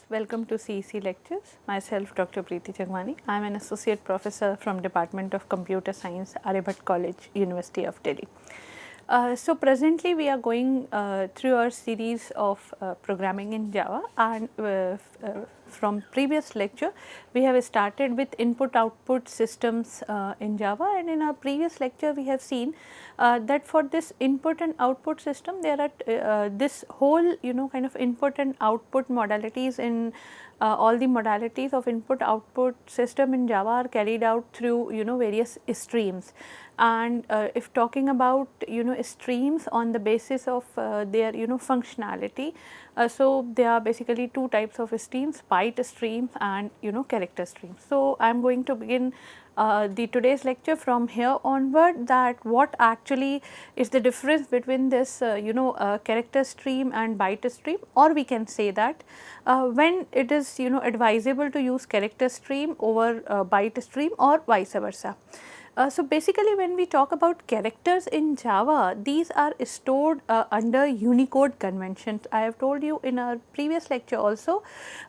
welcome to CEC lectures. Myself Dr. Preeti Jagmani. I am an associate professor from Department of Computer Science, Aryabhat College, University of Delhi. So presently we are going through our series of programming in Java, and from previous lecture we have started with input output systems in Java, and in our previous lecture we have seen that for this input and output system there are this whole kind of input and output modalities in all the modalities of input output system in Java are carried out through various streams. And if talking about streams on the basis of their functionality, so there are basically two types of streams, byte streams and character streams. So I am going to begin the today's lecture from here onward, that what actually is the difference between this character stream and byte stream, or we can say that when it is advisable to use character stream over byte stream or vice versa. So basically when we talk about characters in Java, these are stored under Unicode conventions. I have told you in our previous lecture also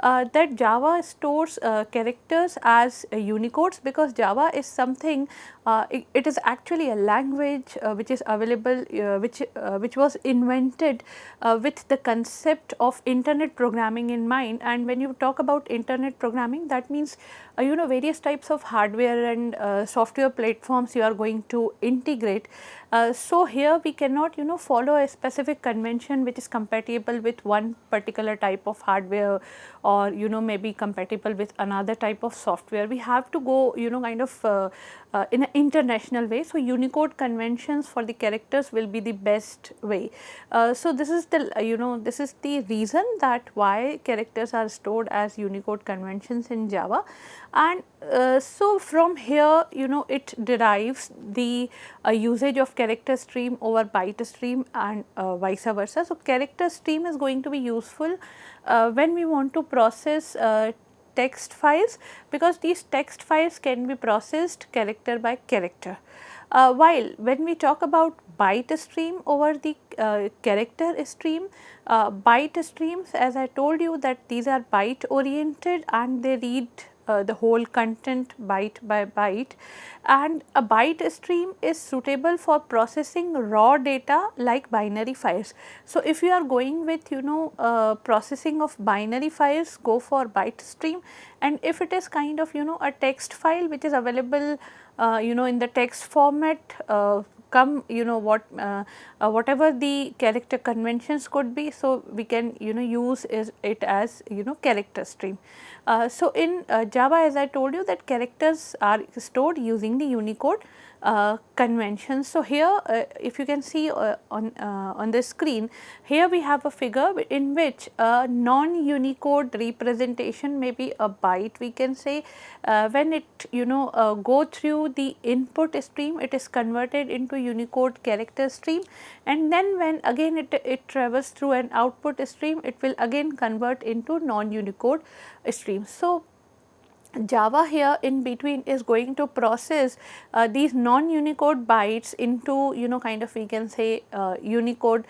that Java stores characters as Unicodes, because Java is something, it is actually a language which is available, which was invented with the concept of internet programming in mind. And when you talk about internet programming, that means various types of hardware and software platforms you are going to integrate. So here we cannot follow a specific convention which is compatible with one particular type of hardware, or maybe compatible with another type of software. We have to go kind of in an international way. So Unicode conventions for the characters will be the best way. So this is the this is the reason that why characters are stored as Unicode conventions in Java. And so from here it derives the usage of character stream over byte stream and vice versa. So character stream is going to be useful when we want to process text files, because these text files can be processed character by character. While when we talk about byte stream over the character stream, byte streams, as I told you, that these are byte oriented and they read the whole content byte by byte, and a byte stream is suitable for processing raw data like binary files. So if you are going with processing of binary files, go for byte stream, and if it is kind of a text file which is available in the text format, whatever the character conventions could be, so we can use it as character stream. So in Java, as I told you, that characters are stored using the Unicode conventions. So here if you can see on the screen, here we have a figure in which a non-Unicode representation, maybe a byte we can say, when it go through the input stream, it is converted into Unicode character stream, and then when again it travels through an output stream, it will again convert into non-Unicode stream. So Java here in between is going to process these non-Unicode bytes into kind of we can say Unicode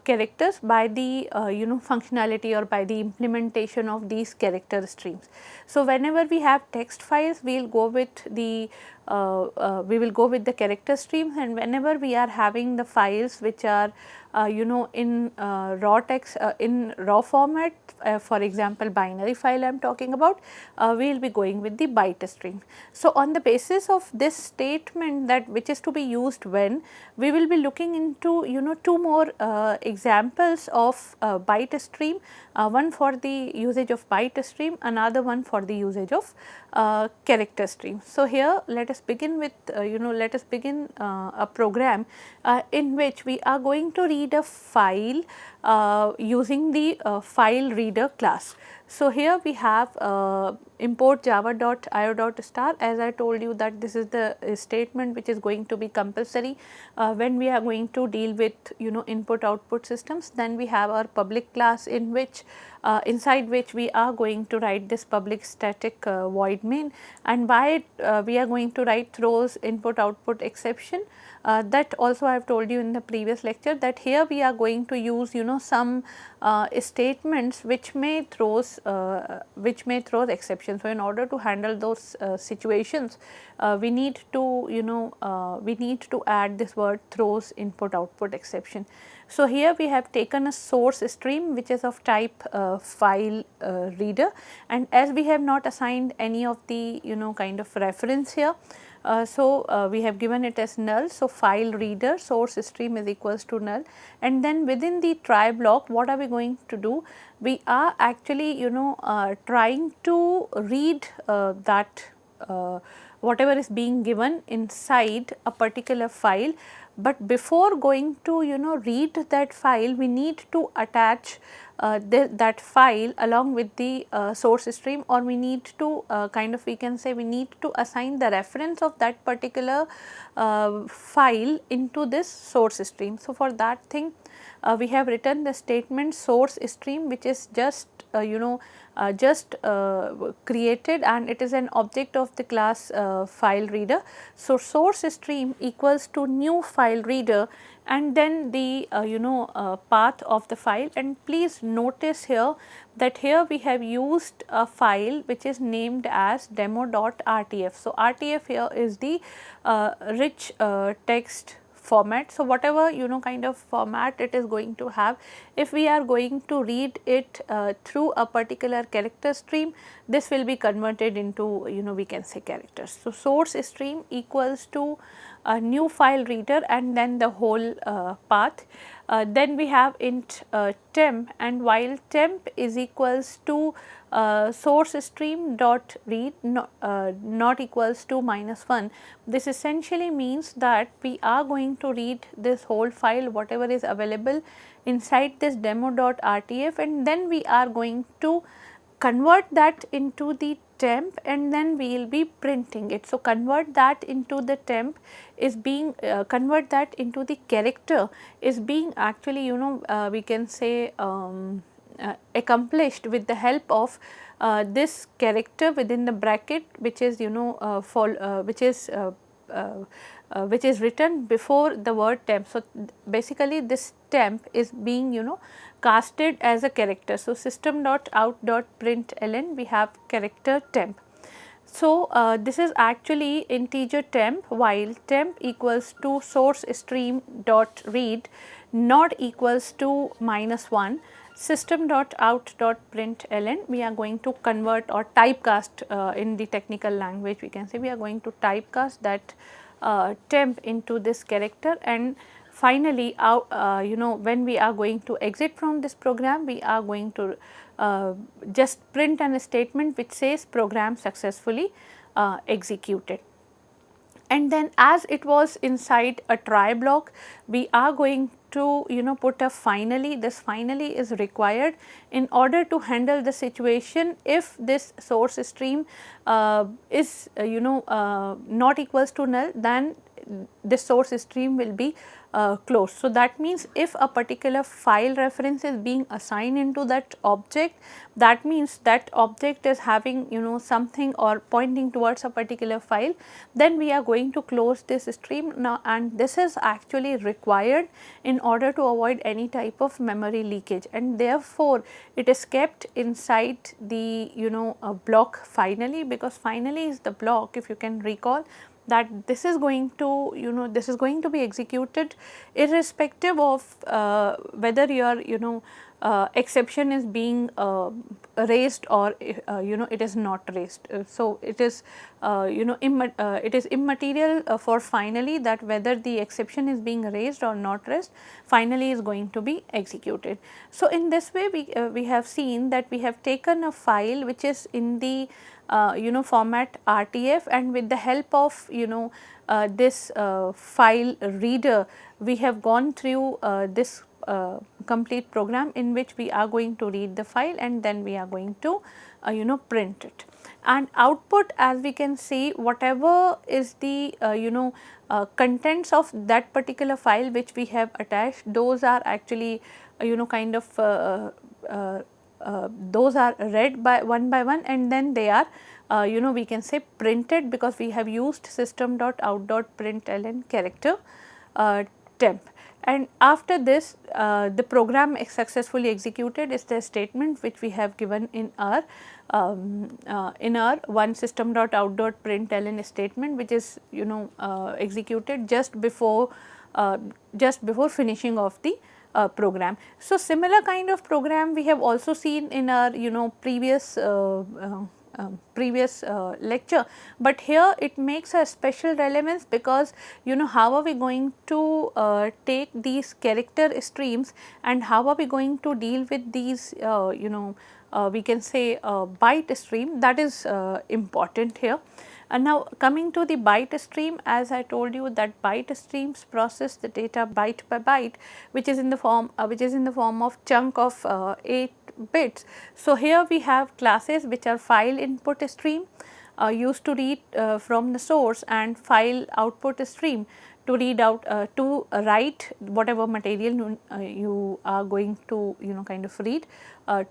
characters by the functionality or by the implementation of these character streams. So whenever we have text files, we will go with the character streams, and whenever we are having the files which are in raw text, in raw format, for example binary file I am talking about, we will be going with the byte stream. So on the basis of this statement, that which is to be used when, we will be looking into two more examples of byte stream, one for the usage of byte stream, another one for the usage of character stream. So here let us begin with a program in which we are going to read a file using the file reader class. So here we have import java.io.star. As I told you that this is the statement which is going to be compulsory when we are going to deal with input output systems. Then we have our public class in which inside which we are going to write this public static void main, and by it we are going to write throws input output exception. That also I have told you in the previous lecture, that here we are going to use some statements which may throws exceptions. So, in order to handle those situations, we need to add this word throws input output exception. So, here we have taken a source stream which is of type file reader, and as we have not assigned any of the kind of reference here, we have given it as null. So, file reader source stream is equals to null, and then within the try block what are we going to do? We are actually trying to read that whatever is being given inside a particular file, but before going to read that file, we need to attach that file along with the source stream, or we need to we can say we need to assign the reference of that particular file into this source stream. So, for that thing we have written the statement source stream, which is just created, and it is an object of the class file reader. So, source stream equals to new file reader and then the path of the file, and please notice here that here we have used a file which is named as demo.rtf. So, RTF here is the rich text format. So, whatever kind of format it is going to have, if we are going to read it through a particular character stream, this will be converted into we can say characters. So, source stream equals to a new file reader and then the whole path. Then we have int temp, and while temp is equals to source stream dot read not equals to -1. This essentially means that we are going to read this whole file whatever is available inside this demo.rtf, and then we are going to convert that into the temp, and then we will be printing it. So, convert that into the temp is being convert that into the character is being actually we can say accomplished with the help of this character within the bracket, which is which is written before the word temp. So, basically this temp is being casted as a character. So, system.out.println we have character temp. So, this is actually integer temp, while temp equals to source stream dot read not equals to -1. System.out.println we are going to convert or typecast in the technical language, we can say we are going to typecast that temp into this character, and finally when we are going to exit from this program, we are going to just print a statement which says program successfully executed. And then as it was inside a try block, we are going to put a finally. This finally is required in order to handle the situation if this source stream is not equals to null, then this source stream will be closed. So, that means if a particular file reference is being assigned into that object, that means that object is having something or pointing towards a particular file, then we are going to close this stream now, and this is actually required in order to avoid any type of memory leakage, and therefore, it is kept inside the block finally, because finally is the block, if you can recall, that this is going to this is going to be executed irrespective of whether your exception is being raised or it is not raised. So, it is it is immaterial for finally that whether the exception is being raised or not raised, finally is going to be executed. So, in this way we have seen that we have taken a file which is in the format RTF, and with the help of this file reader, we have gone through this complete program in which we are going to read the file and then we are going to print it. And output, as we can see, whatever is the contents of that particular file which we have attached, those are actually kind of those are read by one, and then they are we can say printed, because we have used system.out.println character temp. And after this the program is successfully executed is the statement which we have given in our one system.out.println statement, which is executed just before finishing of the program. So, similar kind of program we have also seen in our previous lecture, but here it makes a special relevance, because how are we going to take these character streams, and how are we going to deal with these we can say byte stream, that is important here. And now coming to the byte stream, as I told you that byte streams process the data byte by byte, which is in the form of chunk of 8 bits. So, here we have classes which are file input stream used to read from the source, and file output stream to read out to write whatever material you are going to kind of read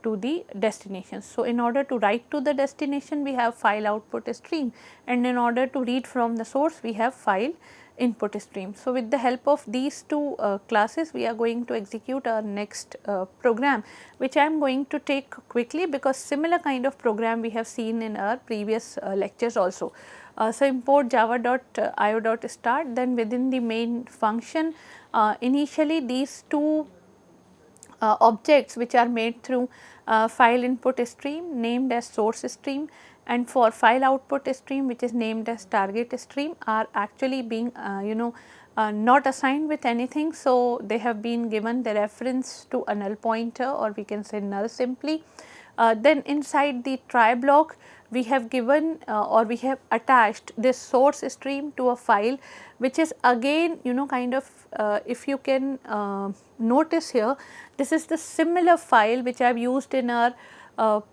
to the destination. So, in order to write to the destination we have file output stream, and in order to read from the source we have file input stream. So, with the help of these two classes we are going to execute our next program, which I am going to take quickly, because similar kind of program we have seen in our previous lectures also. So, import java.io.start, then within the main function initially these two objects which are made through file input stream named as source stream, and for file output stream which is named as target stream are actually being not assigned with anything. So, they have been given the reference to a null pointer, or we can say null simply. Then inside the try block we have given or we have attached this source stream to a file, which is again kind of if you can notice here, this is the similar file which I have used in our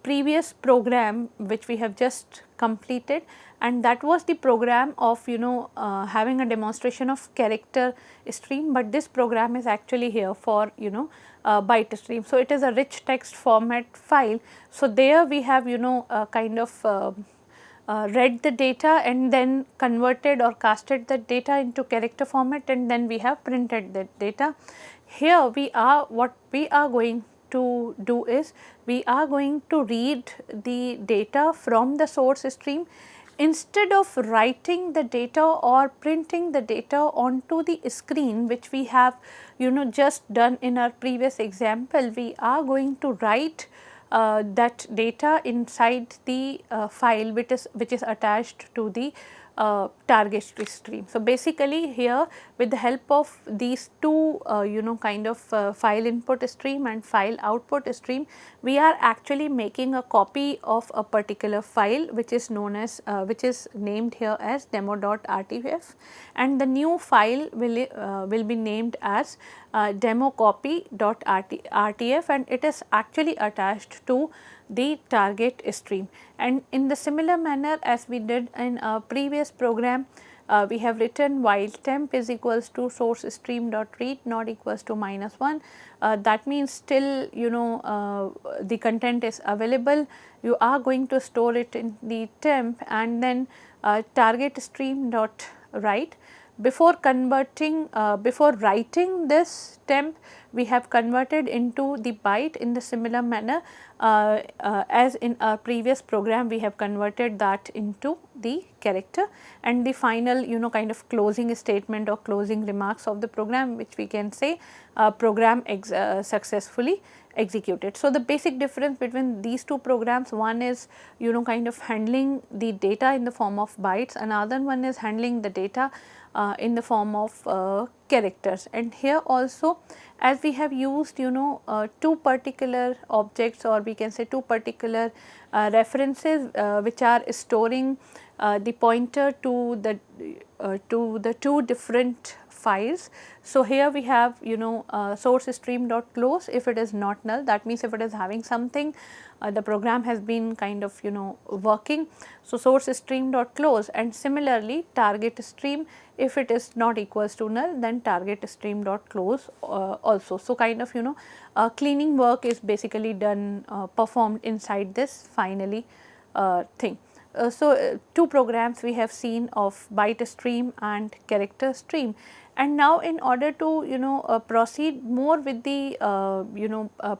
previous program which we have just completed, and that was the program of having a demonstration of character stream, but this program is actually here for byte stream. So, it is a rich text format file. So, there we have kind of read the data and then converted or casted the data into character format, and then we have printed that data. Here what we are going to do is we are going to read the data from the source stream. Instead of writing the data or printing the data onto the screen, which we have just done in our previous example, we are going to write that data inside the file which is attached to the target stream. So, basically here with the help of these two kind of file input stream and file output stream, we are actually making a copy of a particular file which is known as which is named here as demo.rtf, and the new file will be named as demo copy.rtf, and it is actually attached to the target stream. And in the similar manner as we did in our previous program, we have written while temp is equals to source stream dot read not equals to -1. That means still the content is available, you are going to store it in the temp, and then target stream dot write. Before converting, before writing this temp, we have converted into the byte in the similar manner as in our previous program we have converted that into the character, and the final kind of closing statement or closing remarks of the program, which we can say program successfully executed. So, the basic difference between these two programs, one is kind of handling the data in the form of bytes, another one is handling the data in the form of characters. And here also, as we have used two particular objects, or we can say two particular references which are storing the pointer to the two different files. So here we have source stream dot close. If it is not null, that means if it is having something, the program has been kind of working. So source stream dot close, and similarly target stream, if it is not equals to null, then target stream dot close also. So kind of cleaning work is basically done, performed inside this finally thing. Two programs we have seen of byte stream and character stream, and now in order to proceed more with the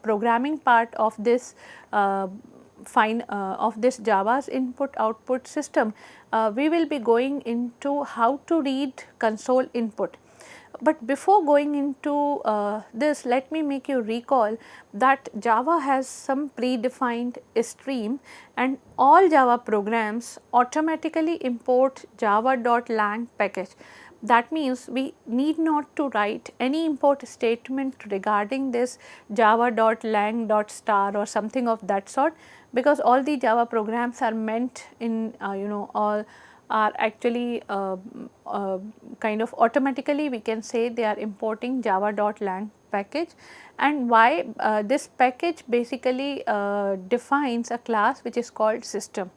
programming part of this of this Java's input output system, we will be going into how to read console input. But before going into this, let me make you recall that Java has some predefined stream, and all Java programs automatically import java.lang package. That means we need not to write any import statement regarding this java.lang.star or something of that sort, because all the Java programs are meant in all are actually kind of automatically, we can say they are importing java.lang package. And why this package basically defines a class which is called system,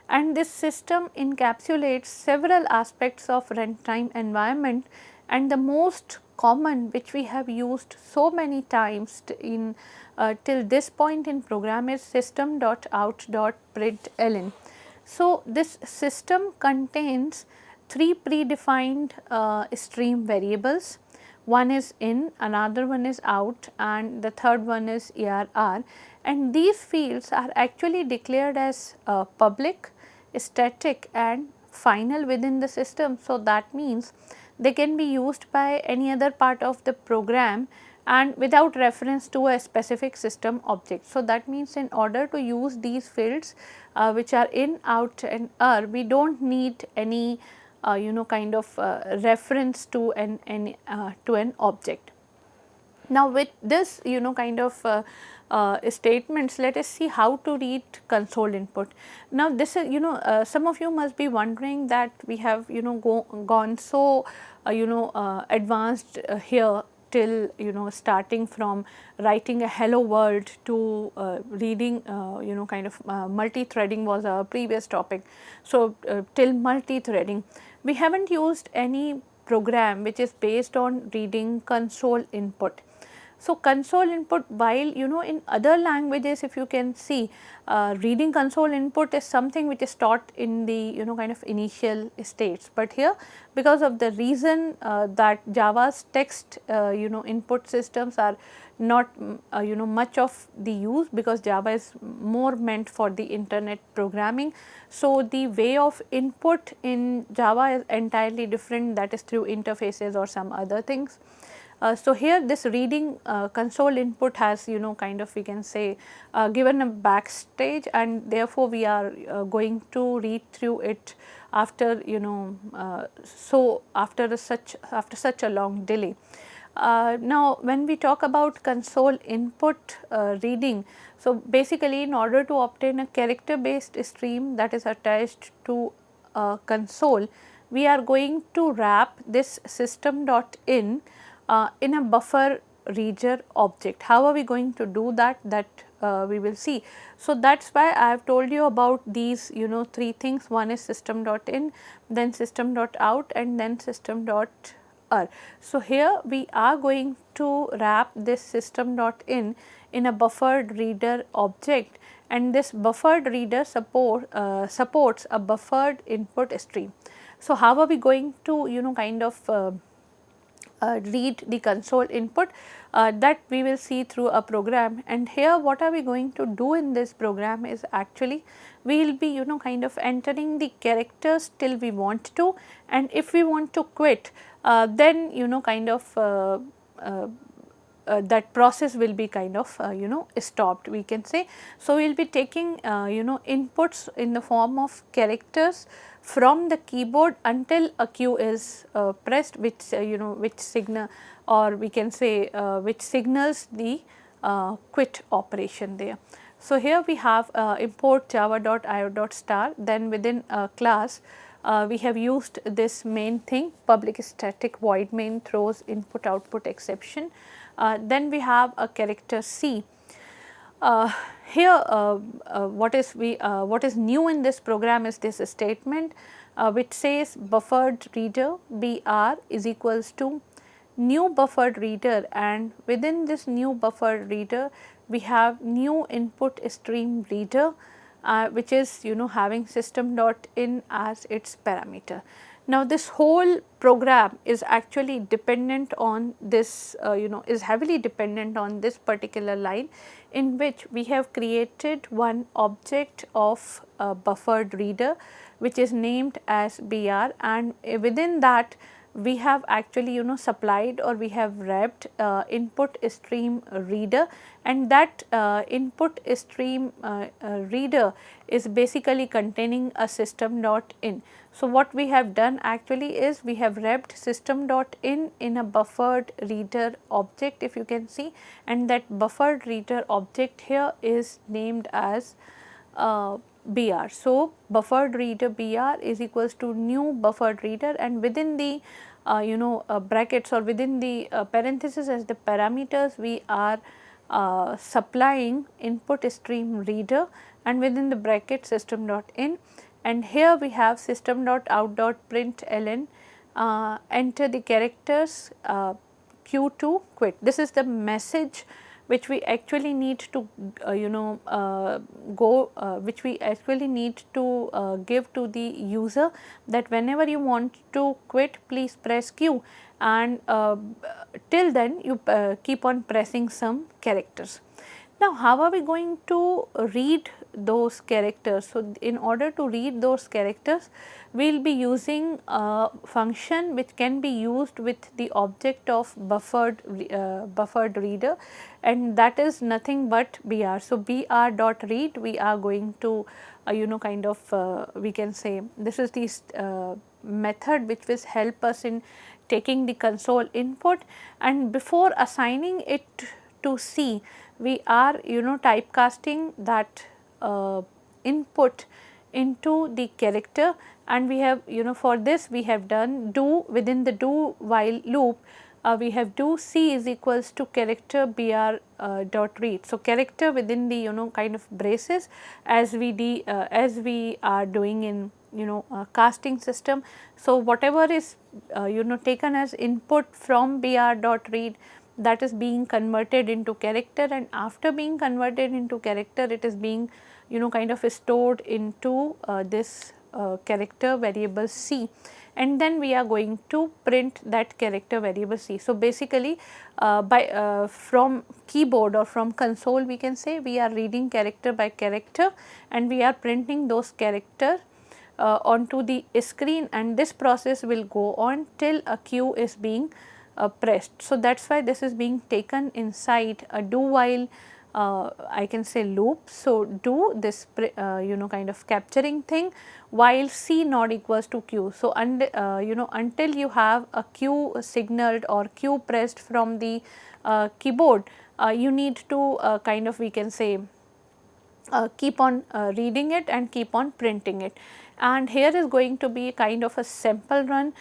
and this system encapsulates several aspects of runtime environment, and the most common which we have used so many times in till this point in program is system.out.println. So, this system contains three predefined stream variables. One is in, another one is out, and the third one is ARR, and these fields are actually declared as public, static and final within the system. So, that means they can be used by any other part of the program and without reference to a specific system object. So, that means in order to use these fields which are in, out and we do not need any kind of reference to an object. Now, with this kind of statements, let us see how to read console input. Now, this is some of you must be wondering that we have gone so advanced here till starting from writing a hello world to reading kind of multi-threading was our previous topic. So, till multi-threading we have not used any program which is based on reading console input. So, console input, while in other languages, if you can see, reading console input is something which is taught in the kind of initial states, but here because of the reason that Java's text input systems are not much of the use, because Java is more meant for the internet programming. So, the way of input in Java is entirely different, that is through interfaces or some other things. So, here this reading console input has kind of, we can say, given a backstage, and therefore, we are going to read through it after so after such a long delay. Now, when we talk about console input reading, so basically in order to obtain a character based stream that is attached to a console, we are going to wrap this system.in in a buffer reader object. How are we going to do that? That we will see. So, that is why I have told you about these three things. One is system.in, then system.out and then system.r. So, here we are going to wrap this system.in in a buffered reader object, and this buffered reader supports a buffered input stream. So, how are we going to kind of read the console input? That we will see through a program, and here what are we going to do in this program is actually we will be kind of entering the characters till we want to, and if we want to quit then kind of that process will be kind of stopped, we can say. So, we will be taking inputs in the form of characters from the keyboard until a cue is pressed, which which signal, or we can say which signals the quit operation there. So, here we have import java.io.star, then within a class we have used this main thing, public static void main throws input output exception. Then we have a character C. Here what is new in this program is this statement which says buffered reader BR is equals to new buffered reader, and within this new buffered reader we have new input stream reader which is having system.in as its parameter. Now this whole program is actually dependent on this is heavily dependent on this particular line, in which we have created one object of buffered reader which is named as BR, and within that we have actually supplied, or we have wrapped input stream reader, and that input stream reader is basically containing a system.in. So what we have done actually is we have wrapped system.in in a buffered reader object, if you can see, and that buffered reader object here is named as BR. So buffered reader BR is equals to new buffered reader, and within the brackets, or within the parenthesis as the parameters, we are supplying input stream reader, and within the bracket system.in, and here we have system.out.println enter the characters Q to quit. This is the message which we actually need to which we actually need to give to the user, that whenever you want to quit, please press Q, and till then you keep on pressing some characters. Now how are we going to read those characters? So in order to read those characters, we will be using a function which can be used with the object of buffered reader, and that is nothing but BR. So BR dot read, we are going to we can say this is the method which will help us in taking the console input, and before assigning it to C, we are typecasting that input into the character, and we have for this we have done do within the do while loop, we have do C is equals to character BR dot read. So character within the kind of braces, as we are doing in casting system. So whatever is taken as input from BR dot read, that is being converted into character, and after being converted into character, it is being kind of stored into this character variable C, and then we are going to print that character variable C. So basically from keyboard or from console, we can say we are reading character by character, and we are printing those character onto the screen, and this process will go on till a Q is being pressed. So that is why this is being taken inside a do while I can say loop. So do this kind of capturing thing while C not equals to Q. So until you have a Q signaled or Q pressed from the keyboard, you need to kind of we can say keep on reading it and keep on printing it. And here is going to be kind of a sample run.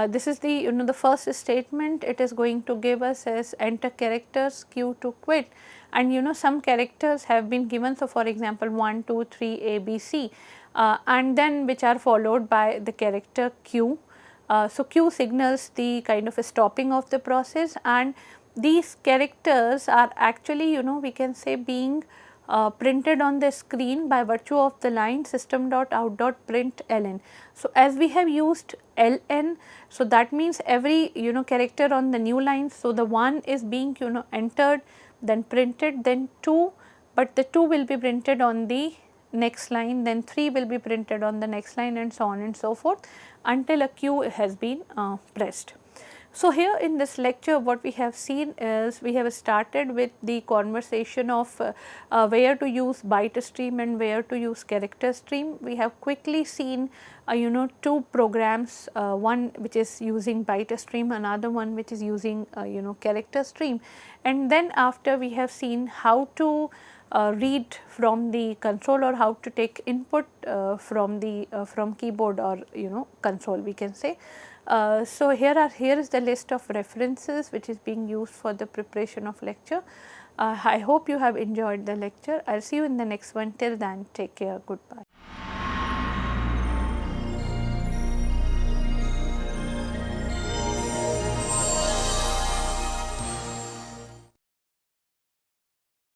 This is the the first statement. It is going to give us as enter characters Q to quit, and some characters have been given. So for example 1, 2, 3 A, B, C, and then which are followed by the character Q. So Q signals the kind of a stopping of the process, and these characters are actually we can say being printed on the screen by virtue of the line system.out.println. So as we have used ln, so that means every character on the new line, so the 1 is being entered, then printed, then 2, but the 2 will be printed on the next line, then 3 will be printed on the next line, and so on and so forth until a Q has been pressed. So here in this lecture what we have seen is we have started with the conversation of where to use byte stream and where to use character stream. We have quickly seen two programs, one which is using byte stream, another one which is using character stream, and then after we have seen how to read from the console or how to take input from the from keyboard or console, we can say. So here is the list of references which is being used for the preparation of lecture. I hope you have enjoyed the lecture. I will see you in the next one. Till then, take care. Goodbye.